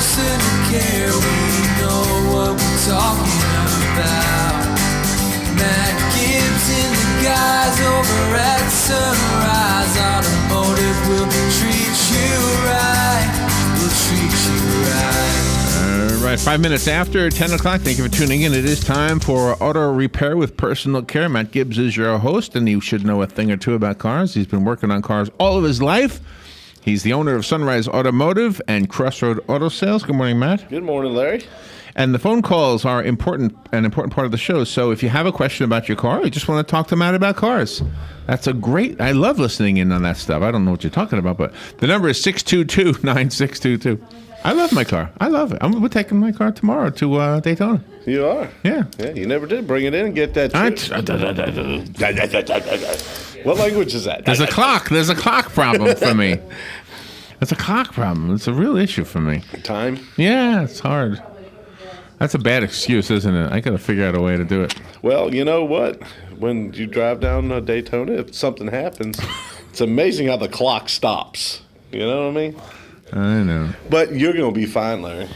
personal care, we know what we're talking about. Matt Gibbs and the guys over at Sunrise Automotive will treat you right. We'll treat you right. All right, 5 minutes after 10 o'clock. Thank you for tuning in. It is time for Auto Repair with Personal Care. Matt Gibbs is your host, and you should know a thing or two about cars. He's been working on cars all of his life. He's the owner of Sunrise Automotive and Crossroad Auto Sales. Good morning, Matt. Good morning, Larry. And the phone calls are an important part of the show. So if you have a question about your car, or you just want to talk to Matt about cars, that's a great, I love listening in on that stuff. I don't know what you're talking about, but the number is 622-9622. I love my car. I love it. We're taking my car tomorrow to Daytona. You are? Yeah. Yeah, you never did bring it in and get that. What language is that? There's a clock. There's a clock problem for me. It's a clock problem. It's a real issue for me. Time? Yeah, it's hard. That's a bad excuse, isn't it? I got to figure out a way to do it. Well, you know what? When you drive down Daytona, if something happens, it's amazing how the clock stops. You know what I mean? I know. But you're going to be fine, Larry.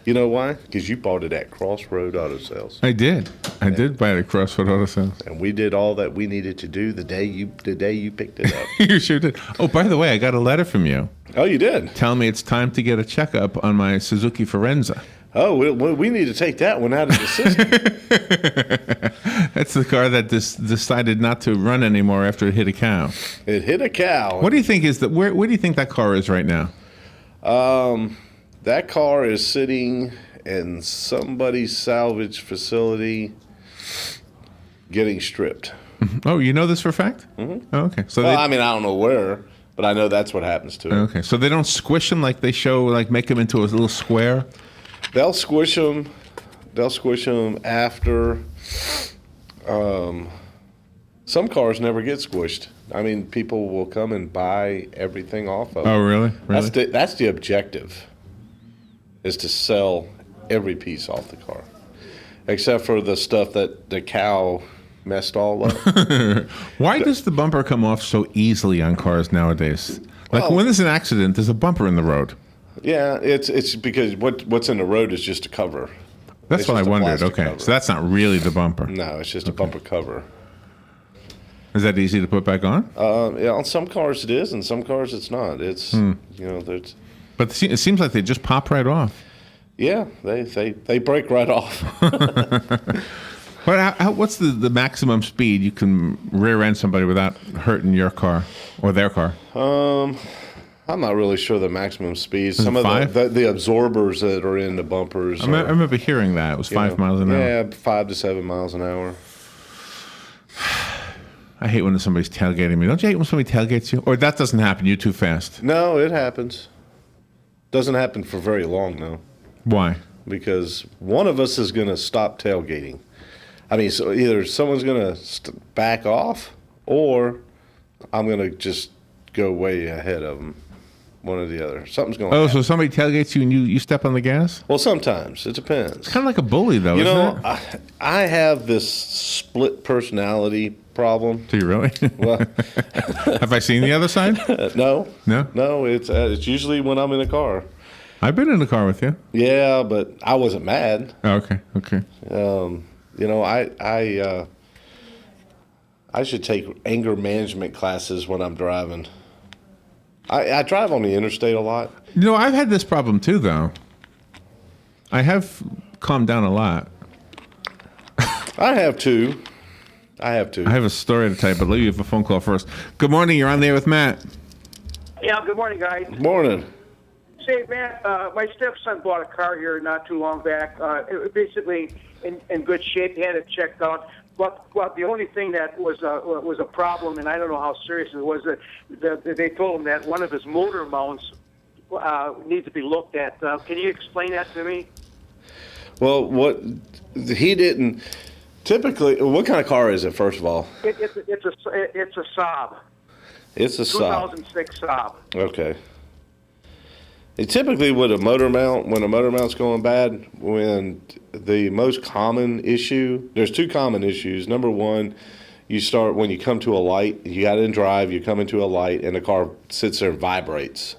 You know why? Because you bought it at Crossroad Auto Sales. I did. I did buy it at Crossroad Auto Sales. And we did all that we needed to do the day you picked it up. You sure did. Oh, by the way, I got a letter from you. Oh, you did? Telling me it's time to get a checkup on my Suzuki Forenza. Oh, we need to take that one out of the system. That's the car that decided not to run anymore after it hit a cow. It hit a cow. What do you think is that? Where do you think that car is right now? That car is sitting in somebody's salvage facility getting stripped. Oh, you know this for a fact? Mm-hmm. Oh, okay. So I mean, I don't know where, but I know that's what happens to them. Okay. So they don't squish them like they show, like make them into a little square? They'll squish them. They'll squish them after. Some cars never get squished. I mean, people will come and buy everything off of them. Oh, really? That's the objective, is to sell every piece off the car, except for the stuff that the cow messed all up. Why does the bumper come off so easily on cars nowadays? Like when there's an accident, there's a bumper in the road. Yeah, it's because what's in the road is just a cover. That's what I wondered. Okay, cover. so that's not really the bumper. No, it's just a bumper cover. Is that easy to put back on? Yeah, on some cars it is, and some cars it's not. It's there's. But it seems like they just pop right off. Yeah, they break right off. But what's the maximum speed you can rear end somebody without hurting your car or their car? I'm not really sure the maximum speed. Some of the absorbers that are in the bumpers. I remember hearing that. It was 5 miles an hour. Yeah, 5 to 7 miles an hour. I hate when somebody's tailgating me. Don't you hate when somebody tailgates you? Or that doesn't happen. You're too fast. No, it happens. Doesn't happen for very long, though. Why? Because one of us is going to stop tailgating. I mean, so either someone's going to back off, or I'm going to just go way ahead of them. One or the other. Something's going on. Oh, so somebody tailgates you and you step on the gas? Well, sometimes. It depends. It's kind of like a bully, though, isn't it? I have this split personality problem. Do you really? Well, have I seen the other side? No. No? No, it's usually when I'm in a car. I've been in the car with you. Yeah, but I wasn't mad. Oh, okay. I should take anger management classes when I'm driving. I drive on the interstate a lot. I've had this problem too, though. I have calmed down a lot. I have too. I have a story to tell you, but let you have a phone call first. Good morning. You're on there with Matt. Yeah, good morning, guys. Morning. Say, Matt, my stepson bought a car here not too long back. It was basically in good shape. He had it checked out. But the only thing that was a problem, and I don't know how serious it was, that they told him that one of his motor mounts needs to be looked at. Can you explain that to me? Well, what he didn't. Typically, what kind of car is it? First of all, it's a Saab. It's a Saab. 2006 Saab. Okay. Typically, with a motor mount, when a motor mount's going bad, when the most common issue, there's two common issues. Number one, you start when you come to a light, you got in drive, you come into a light, and the car sits there and vibrates.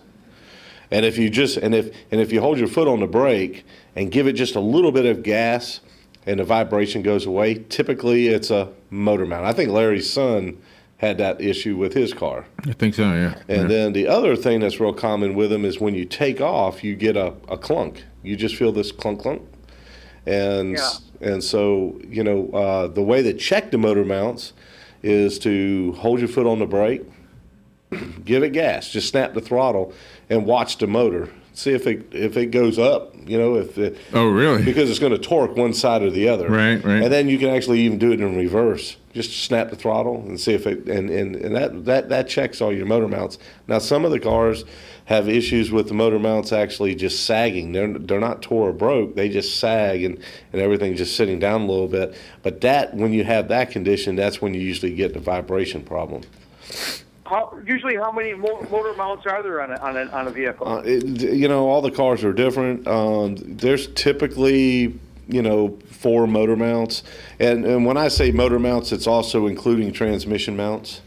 And if you hold your foot on the brake and give it just a little bit of gas, and the vibration goes away, typically it's a motor mount. I think Larry's son had that issue with his car. I think so, yeah. And then the other thing that's real common with them is when you take off, you get a clunk. You just feel this clunk clunk. And so, the way to check the motor mounts is to hold your foot on the brake, give it gas, just snap the throttle, and watch the motor. See if it goes up, Oh, really? Because it's going to torque one side or the other. Right. And then you can actually even do it in reverse. Just snap the throttle and see if it and that checks all your motor mounts. Now some of the cars have issues with the motor mounts actually just sagging. They're not tore or broke. They just sag and everything's just sitting down a little bit. But when you have that condition, that's when you usually get the vibration problem. Usually, how many motor mounts are there on a vehicle? All the cars are different. There's typically 4 motor mounts, and when I say motor mounts, it's also including transmission mounts.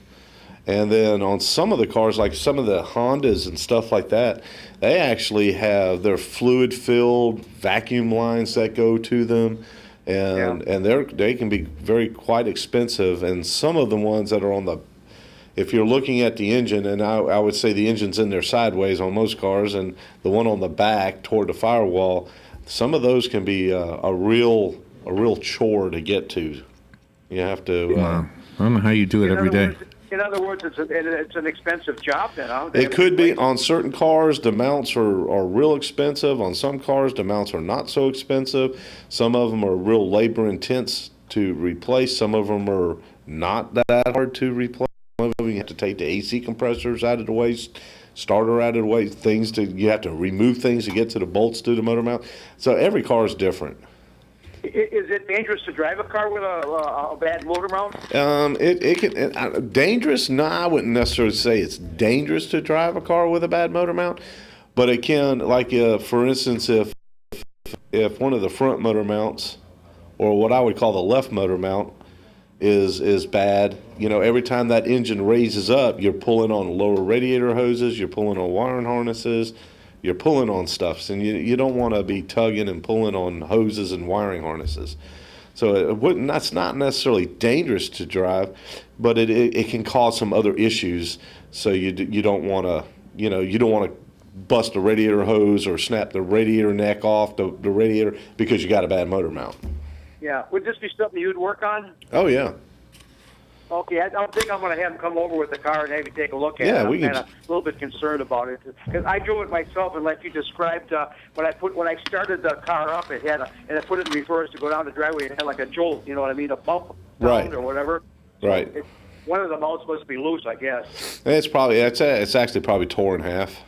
And then on some of the cars, like some of the Hondas and stuff like that, they actually have their fluid-filled vacuum lines that go to them, and they can be quite expensive. And some of the ones that are if you're looking at the engine, and I would say the engine's in there sideways on most cars, and the one on the back toward the firewall, some of those can be a real chore to get to. You have to. Wow. I don't know how you do it every day. In other words, it's an expensive job then, huh? It could be. On certain cars, the mounts are real expensive. On some cars, the mounts are not so expensive. Some of them are real labor intense to replace. Some of them are not that hard to replace. Some of them you have to take the AC compressors out of the way, starter out of the way, you have to remove things to get to the bolts to the motor mount. So every car is different. Is it dangerous to drive a car with a bad motor mount? It can dangerous. No, I wouldn't necessarily say it's dangerous to drive a car with a bad motor mount, but it can. Like for instance, if one of the front motor mounts, or what I would call the left motor mount, is bad. Every time that engine raises up, you're pulling on lower radiator hoses, you're pulling on wiring harnesses, you're pulling on stuff, and you don't want to be tugging and pulling on hoses and wiring harnesses. So that's not necessarily dangerous to drive, but it can cause some other issues. So you don't want to you don't want to bust a radiator hose or snap the radiator neck off the radiator because you got a bad motor mount. Yeah. Would this be something you'd work on? Oh, yeah. Okay, I don't think I'm going to have him come over with the car and maybe take a look at it. Yeah, I'm kind of a little bit concerned about it because I drove it myself, and like you described, when I started the car up, and I put it in reverse to go down the driveway. It had like a jolt, you know what I mean, a bump sound or whatever. Right. So one of the mounts must be loose, I guess. It's actually probably tore in half.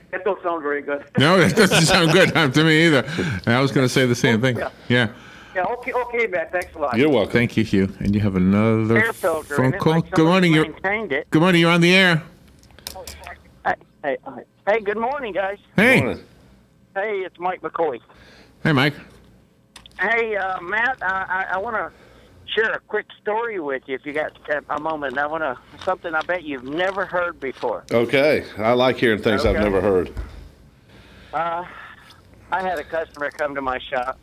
That don't sound very good. No, that doesn't sound good to me either. I was going to say the same thing. Yeah. Yeah, okay, Matt. Thanks a lot. You're welcome. Thank you, Hugh. And you have another Air filter phone in it, call. like Good morning. Good morning. You're on the air. Hey, good morning, guys. Hey. Morning. Hey, it's Mike McCoy. Hey, Mike. Hey, Matt, I want to share a quick story with you if you got a moment. Something I bet you've never heard before. Okay. I like hearing things I've never heard. I had a customer come to my shop,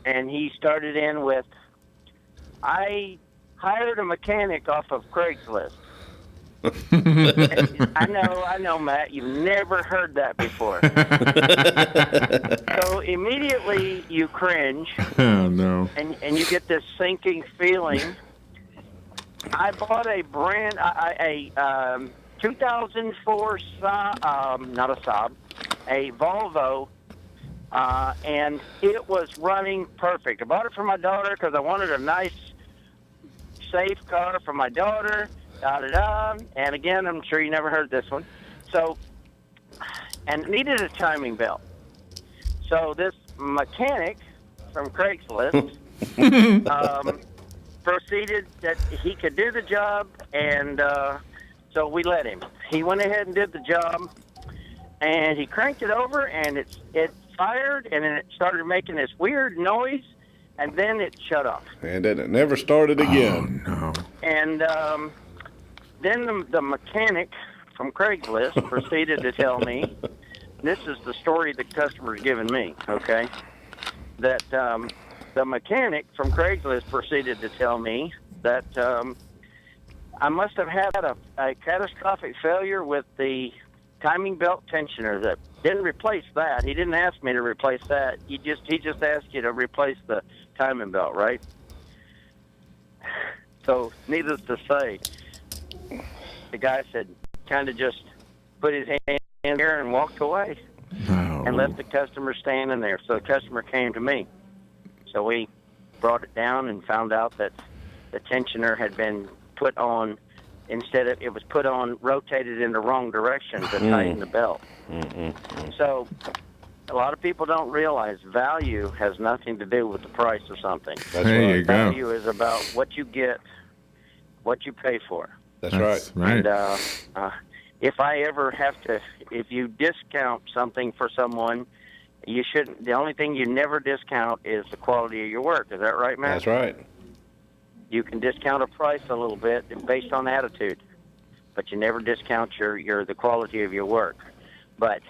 and he started in with, I hired a mechanic off of Craigslist. I know, Matt, you've never heard that before. So immediately you cringe. Oh, no. And you get this sinking feeling. I bought a 2004 not a Saab, a Volvo, and it was running perfect. I bought it for my daughter because I wanted a nice, safe car for my daughter. And again, I'm sure you never heard this one. So, and it needed a timing belt. So this mechanic from Craigslist proceeded that he could do the job, and so we let him. He went ahead and did the job, and he cranked it over, and it fired, and then it started making this weird noise, and then it shut off. And then it never started again. Oh, no. And then the mechanic from Craigslist proceeded to tell me, this is the story the customer's given me, okay, that the mechanic from Craigslist proceeded to tell me that I must have had a catastrophic failure with the timing belt tensioner that didn't replace that. He didn't ask me to replace that. He just asked you to replace the timing belt, right? So, needless to say, the guy said, kind of just put his hand in there and walked away and left the customer standing there. So the customer came to me. So we brought it down and found out that the tensioner had been put on, instead of, it was put on, rotated in the wrong direction to tighten the belt. So a lot of people don't realize value has nothing to do with the price of something. There you go. Value is about what you get, what you pay for. That's right. And if I ever have to, if you discount something for someone, you shouldn't. The only thing you never discount is the quality of your work. Is that right, Matt? That's right. You can discount a price a little bit based on attitude, but you never discount the quality of your work. But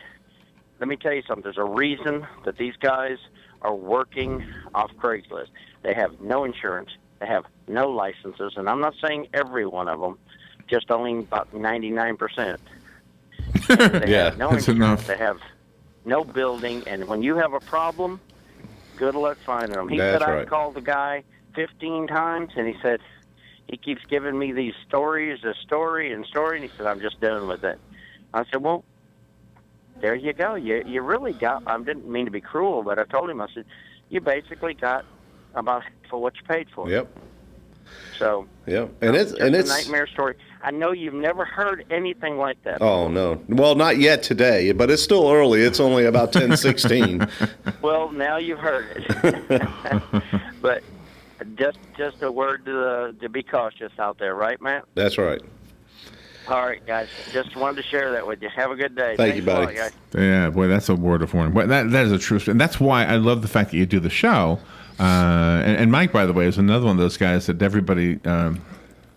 let me tell you something. There's a reason that these guys are working off Craigslist. They have no insurance. They have no licenses, and I'm not saying every one of them, just only about 99%. They have no that's insurance. enough. They have no building, and when you have a problem, good luck finding them. He That's said I right. called the guy 15 times, and he said he keeps giving me these stories, and he said, I'm just done with it. I said, well, there you go. You really got, I didn't mean to be cruel, but I told him, I said, you basically got about for what you paid for. Yep. So, Yep. And it's a nightmare story. I know you've never heard anything like that. Oh no. Well, not yet today, but it's still early. It's only about 10:16. Well, now you've heard it. But just a word to be cautious out there, right, Matt? That's right. All right, guys. Just wanted to share that with you. Have a good day. Thank you, Thanks a lot, buddy. guys. Yeah, boy, that's a word of warning. But that is a truth, and that's why I love the fact that you do the show. And Mike, by the way, is another one of those guys that everybody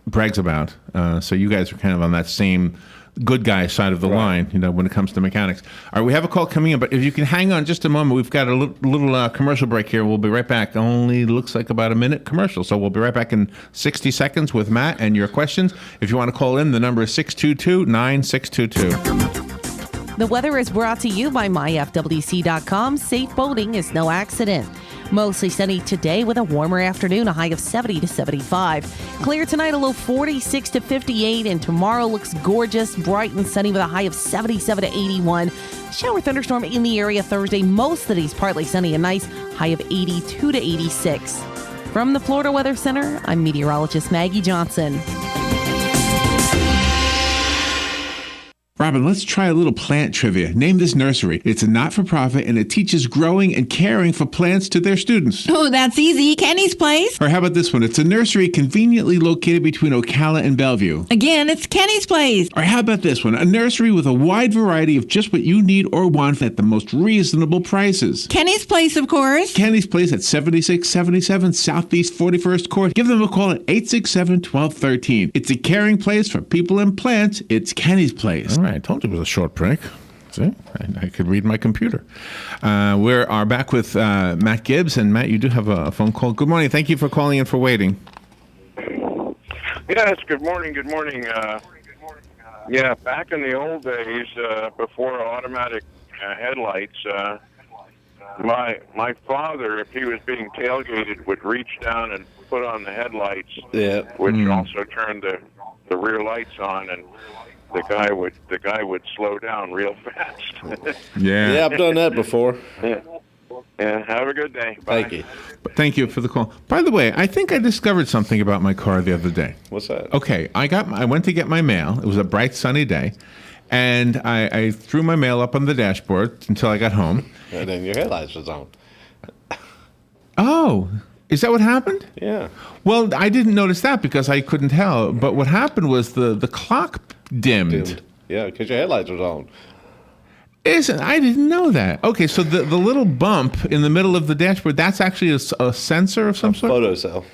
brags about. So you guys are kind of on that same good guy side of the line, when it comes to mechanics. All right, we have a call coming in, but if you can hang on just a moment, we've got a little commercial break here. We'll be right back. Only looks like about a minute commercial, so we'll be right back in 60 seconds with Matt and your questions. If you want to call in, the number is 622-9622. The weather is brought to you by myfwc.com. Safe boating is no accident. Mostly sunny today with a warmer afternoon, a high of 70 to 75. Clear tonight, a low 46 to 58, and tomorrow looks gorgeous, bright and sunny with a high of 77 to 81. Shower thunderstorm in the area Thursday. Most of the days partly sunny and nice, high of 82 to 86. From the Florida Weather Center, I'm meteorologist Maggie Johnson. Robin, let's try a little plant trivia. Name this nursery. It's a not-for-profit, and it teaches growing and caring for plants to their students. Oh, that's easy. Kenny's Place. Or how about this one? It's a nursery conveniently located between Ocala and Bellevue. Again, it's Kenny's Place. Or how about this one? A nursery with a wide variety of just what you need or want at the most reasonable prices. Kenny's Place, of course. Kenny's Place at 7677 Southeast 41st Court. Give them a call at 867-1213. It's a caring place for people and plants. It's Kenny's Place. All right, I told you it was a short break. See, I could read my computer. We are back with Matt Gibbs. And Matt, you do have a phone call. Good morning. Thank you for calling and for waiting. Yes, good morning. Good morning. Yeah, back in the old days, before automatic headlights, my father, if he was being tailgated, would reach down and put on the headlights, which also turned the rear lights on, and the guy would slow down real fast. Yeah, I've done that before. Yeah. Have a good day. Bye. Thank you. Thank you for the call. By the way, I think I discovered something about my car the other day. What's that? Okay, I went to get my mail. It was a bright, sunny day, and I threw my mail up on the dashboard until I got home. And then your headlights was on. Oh, is that what happened? Yeah. Well, I didn't notice that because I couldn't tell. But what happened was the clock dimmed. Yeah, because your headlights was on. I didn't know that. Okay, so the little bump in the middle of the dashboard, that's actually a sensor of some sort? Photo cell.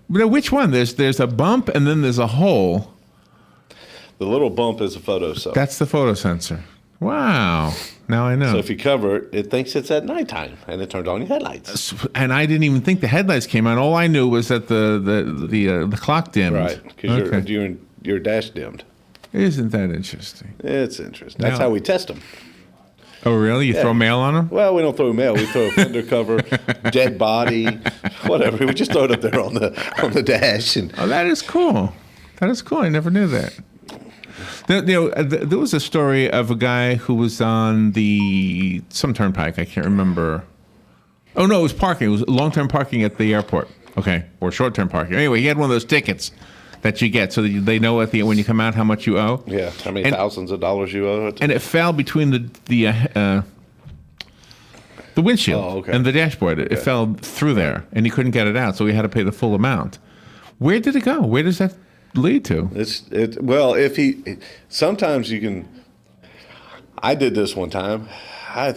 Which one? There's a bump and then there's a hole. The little bump is a photo cell. That's the photo sensor. Wow. Now I know. So if you cover it, it thinks it's at nighttime, and it turns on your headlights. And I didn't even think the headlights came on. All I knew was that the clock dimmed. Right, because your dash dimmed. Isn't that interesting? It's interesting. That's how we test them. Oh, really? You throw mail on them? Well, we don't throw mail. We throw a fender cover, dead body, whatever. We just throw it up there on the dash. And oh, that is cool. That is cool. I never knew that. There was a story of a guy who was on some turnpike. I can't remember. Oh, no, it was parking. It was long-term parking at the airport. Okay, or short-term parking. Anyway, he had one of those tickets that you get so that they know when you come out how much you owe. Yeah, how many thousands of dollars you owe. And it fell between the windshield and the dashboard. It fell through there, and he couldn't get it out, so he had to pay the full amount. Where did it go? Where does that lead to? Sometimes you can. I did this one time. A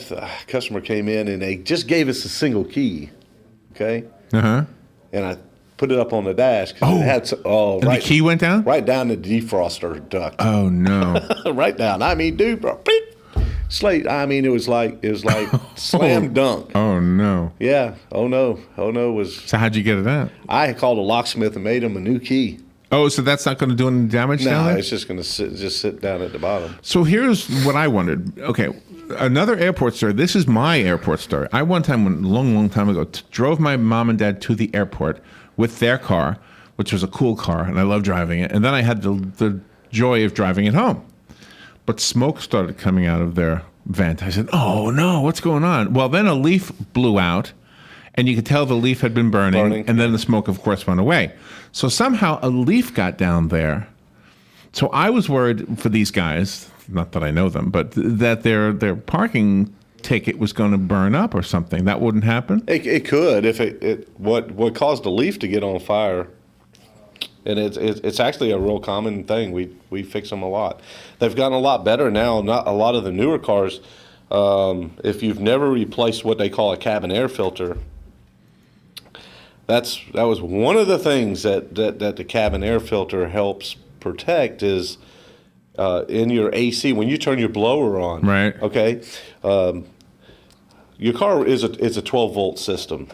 customer came in and they just gave us a single key. Okay. And I put it up on the dash. Oh. It had the key went down? Right down the defroster duct. Oh no. Right down. I mean, dude, bro. Beep. Slate. I mean, it was like slam dunk. Oh no. Yeah. Oh no. So how'd you get it out? I called a locksmith and made him a new key. Oh, so that's not going to do any damage down there? No, it's just going to sit down at the bottom. So here's what I wondered. Okay, another airport story. This is my airport story. I one time, long time ago, drove my mom and dad to the airport with their car, which was a cool car, and I love driving it. And then I had the joy of driving it home. But smoke started coming out of their vent. I said, oh no, what's going on? Well, then a leaf blew out, and you could tell the leaf had been burning, and then the smoke, of course, went away. So somehow a leaf got down there. So I was worried for these guys, not that I know them, but that their parking ticket was going to burn up or something. That wouldn't happen? It could if what caused the leaf to get on fire. And it's actually a real common thing. We fix them a lot. They've gotten a lot better now. Not a lot of the newer cars. If you've never replaced what they call a cabin air filter, that was one of the things that the cabin air filter helps protect is in your AC when you turn your blower on. Right. Okay. Your car is a 12-volt system,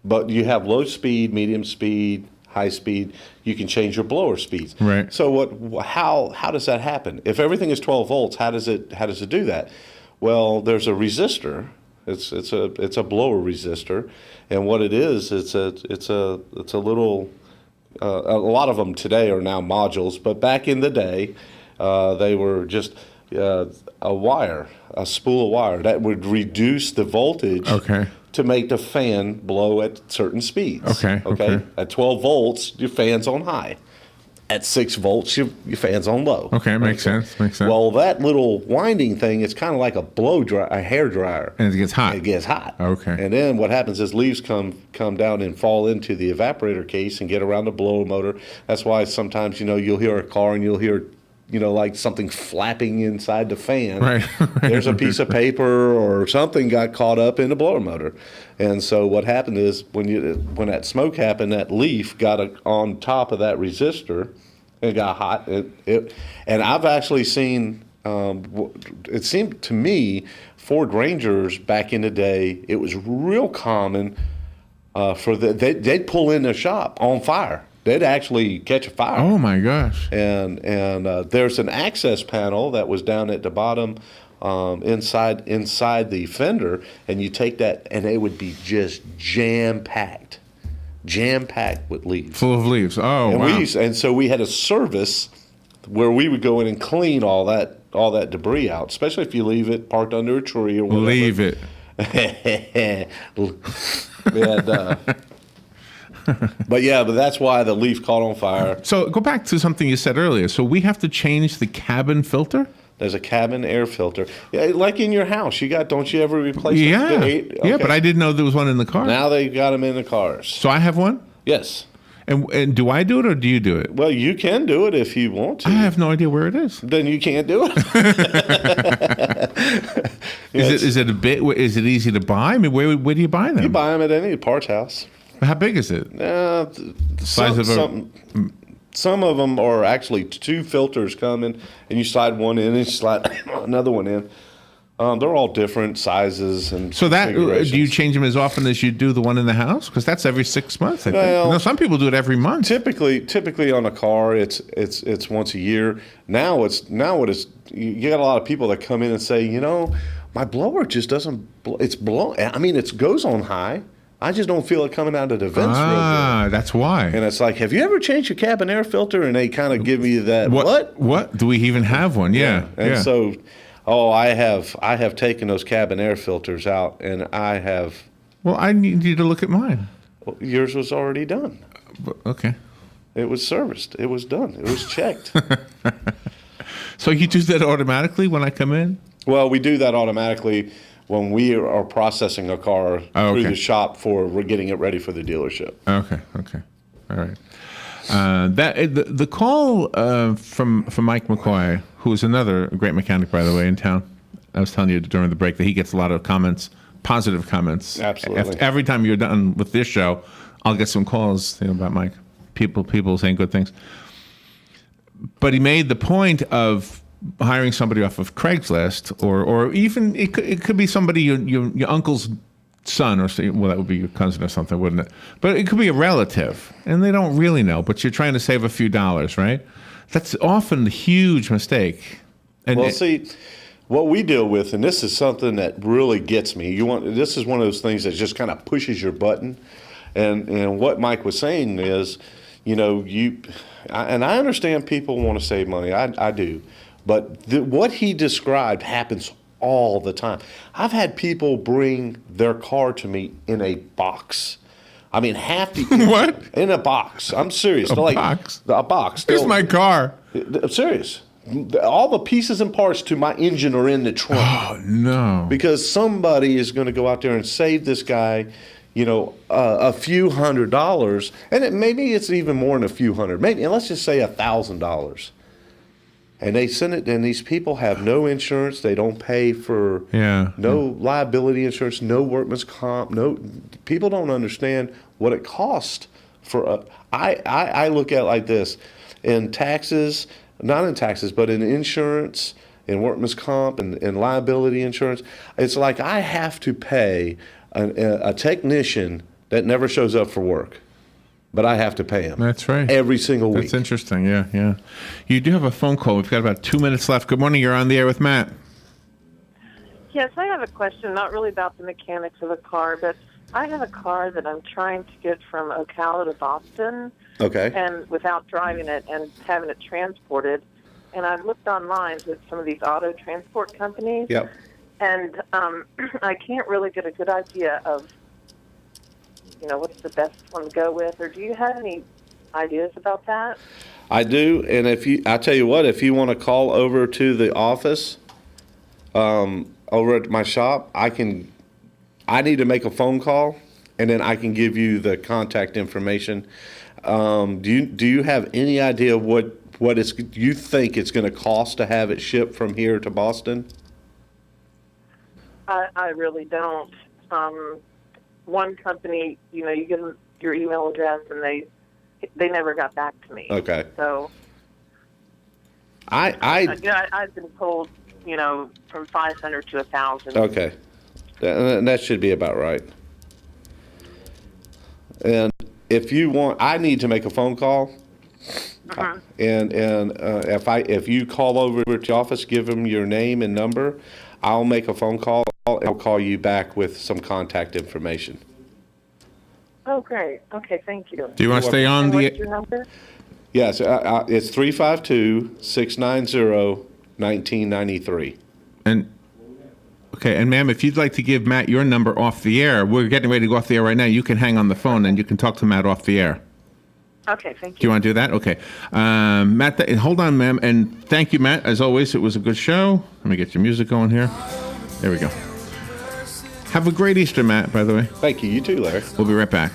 but you have low speed, medium speed, high speed. You can change your blower speeds. Right. So how does that happen? If everything is 12 volts, how does it do that? Well, there's a resistor. It's a blower resistor, and what it is, it's a little. A lot of them today are now modules, but back in the day, they were just a wire, a spool of wire that would reduce the voltage. Okay. To make the fan blow at certain speeds. Okay. At 12 volts, your fan's on high. At 6 volts, your fan's on low. Okay, makes sense. Well, that little winding thing is kind of like a hair dryer. And it gets hot. It gets hot. Okay. And then what happens is leaves come down and fall into the evaporator case and get around the blower motor. That's why sometimes, you'll hear a car and you'll hear, like something flapping inside the fan. Right. There's a piece of paper or something got caught up in the blower motor. And so what happened is when that smoke happened, that leaf got on top of that resistor and it got hot. And I've actually seen, it seemed to me, Ford Rangers back in the day, it was real common they'd pull in the shop on fire. They'd actually catch a fire. Oh my gosh! And there's an access panel that was down at the bottom, inside the fender, and you take that, and it would be just jam packed with leaves. Full of leaves. Oh and wow! And so we had a service where we would go in and clean all that debris out, especially if you leave it parked under a tree or whatever. Leave it. But that's why the leaf caught on fire. So go back to something you said earlier. So we have to change the cabin filter? There's a cabin air filter. Yeah, like in your house. Don't you ever replace Yeah. Okay. Yeah, but I didn't know there was one in the car. Now they've got them in the cars. So I have one? Yes. And do I do it or do you do it? Well, you can do it if you want to. I have no idea where it is. Then you can't do it. Is it easy to buy? I mean, where do you buy them? You buy them at any parts house. How big is it? The size of some of them are actually 2 filters coming, and you slide one in and you slide another one in. They're all different sizes and So that do configurations. you change them as often as you do the one in the house? Because that's every 6 months. I think. Well, No, some people do it every month. Typically on a car, it's once a year. Now what is you got a lot of people that come in and say, my blower just doesn't. It's blow. I mean, it goes on high. I just don't feel it coming out of the vents real good. That's why. And it's like, have you ever changed your cabin air filter? And they kind of give you that. What? Do we even have one? Yeah. And so. Oh, I have taken those cabin air filters out, and I have. Well, I need you to look at mine. Yours was already done. Okay. It was serviced. It was done. It was checked. So you do that automatically when I come in? Well, we do that automatically when we are processing a car through the shop we're getting it ready for the dealership. Okay. All right. The call from Mike McCoy, who is another great mechanic, by the way, in town. I was telling you during the break that he gets a lot of comments, positive comments. Absolutely. Every time you're done with this show, I'll get some calls about Mike. People saying good things. But he made the point of hiring somebody off of Craigslist, or even it could be somebody your uncle's son, or that would be your cousin or something, wouldn't it? But it could be a relative, and they don't really know. But you're trying to save a few dollars, right? That's often a huge mistake. And see, what we deal with, and this is something that really gets me. This is one of those things that just kind of pushes your button. And what Mike was saying is, and I understand people want to save money. I do, but what he described happens all the time. I've had people bring their car to me in a box. I mean, half the what? In a box. I'm serious. A box? A box. Here's my car. I'm serious. All the pieces and parts to my engine are in the trunk. Oh no! Because somebody is going to go out there and save this guy, a few $100s, and maybe it's even more than a few hundred. Maybe, and let's just say $1,000. And they send it, and these people have no insurance. They don't pay for no liability insurance, no workman's comp. No, people don't understand what it costs for. I look at it like this: in taxes, not in taxes, but in insurance, in workman's comp, and liability insurance. It's like I have to pay a technician that never shows up for work. But I have to pay him. That's right. Every single week. That's interesting. Yeah. You do have a phone call. We've got about 2 minutes left. Good morning. You're on the air with Matt. Yes, I have a question, not really about the mechanics of a car, but I have a car that I'm trying to get from Ocala to Boston. Okay. And without driving it and having it transported. And I've looked online with some of these auto transport companies. Yep. And I can't really get a good idea of what's the best one to go with, or do you have any ideas about that? I do, and I tell you what, if you want to call over to the office, over at my shop, I need to make a phone call, and then I can give you the contact information. Do you have any idea what you think it's going to cost to have it shipped from here to Boston? I really don't. One company, you give them your email address, and they never got back to me. Okay. So I've been told, from 500 to 1,000. Okay, that should be about right. And if you want, I need to make a phone call. Uh-huh. And if you call over to the office, give them your name and number, I'll make a phone call and I'll call you back with some contact information. Oh, great. Okay, thank you. Do you want to stay on What's your number? Yes, it's 352-690-1993. And ma'am, if you'd like to give Matt your number off the air, we're getting ready to go off the air right now. You can hang on the phone and you can talk to Matt off the air. Okay, thank you. Do you want to do that? Okay. Matt, hold on, ma'am. And thank you, Matt. As always, it was a good show. Let me get your music going here. There we go. Have a great Easter, Matt, by the way. Thank you. You too, Larry. We'll be right back.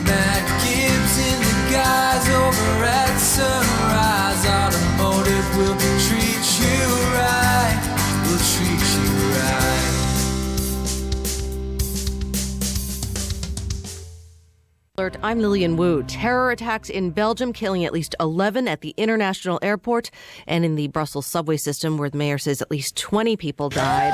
Matt Gibbs and the guys over at Sunrise Automotive will treat you right. We'll treat you right. alert. I'm Lillian Wu. Terror attacks in Belgium, killing at least 11 at the international airport and in the Brussels subway system, where the mayor says at least 20 people died.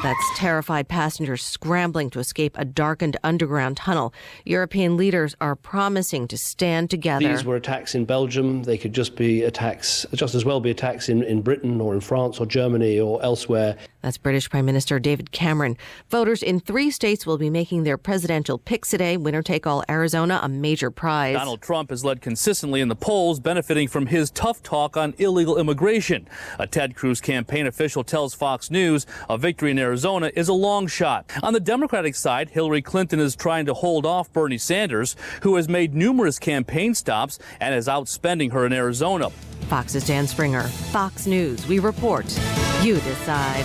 That's terrified passengers scrambling to escape a darkened underground tunnel. European leaders are promising to stand together. These were attacks in Belgium. They could just as well be attacks in Britain or in France or Germany or elsewhere. That's British Prime Minister David Cameron. Voters in 3 states will be making their presidential picks today. Winner-take-all Arizona, a major prize. Donald Trump has led consistently in the polls, benefiting from his tough talk on illegal immigration. A Ted Cruz campaign official tells Fox News a victory in Arizona is a long shot. On the Democratic side, Hillary Clinton is trying to hold off Bernie Sanders, who has made numerous campaign stops and is outspending her in Arizona. Fox's Dan Springer. Fox News. We report. You decide.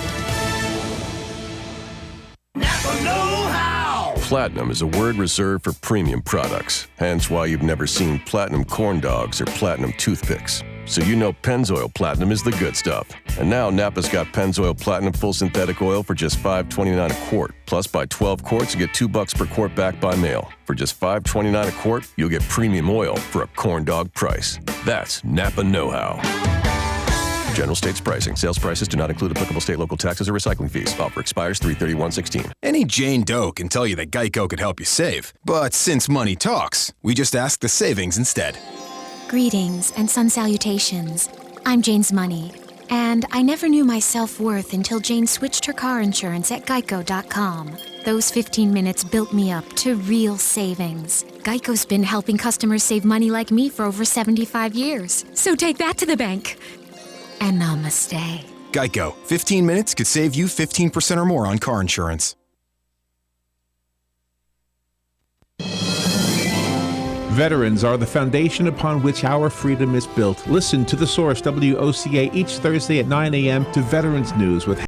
Platinum is a word reserved for premium products, hence why you've never seen platinum corn dogs or platinum toothpicks. So you know Pennzoil Platinum is the good stuff. And now Napa's got Pennzoil Platinum Full Synthetic Oil for just $5.29 a quart. Plus, buy 12 quarts, you get $2 per quart back by mail. For just $5.29 a quart, you'll get premium oil for a corn dog price. That's Napa know-how. General states pricing. Sales prices do not include applicable state, local taxes, or recycling fees. Offer expires 3/31/16. Any Jane Doe can tell you that Geico could help you save. But since money talks, we just ask the savings instead. Greetings and sun salutations. I'm Jane's Money, and I never knew my self-worth until Jane switched her car insurance at Geico.com. Those 15 minutes built me up to real savings. Geico's been helping customers save money like me for over 75 years. So take that to the bank. And namaste. Geico. 15 minutes could save you 15% or more on car insurance. Veterans are the foundation upon which our freedom is built. Listen to The Source, WOCA, each Thursday at 9 a.m. to Veterans News with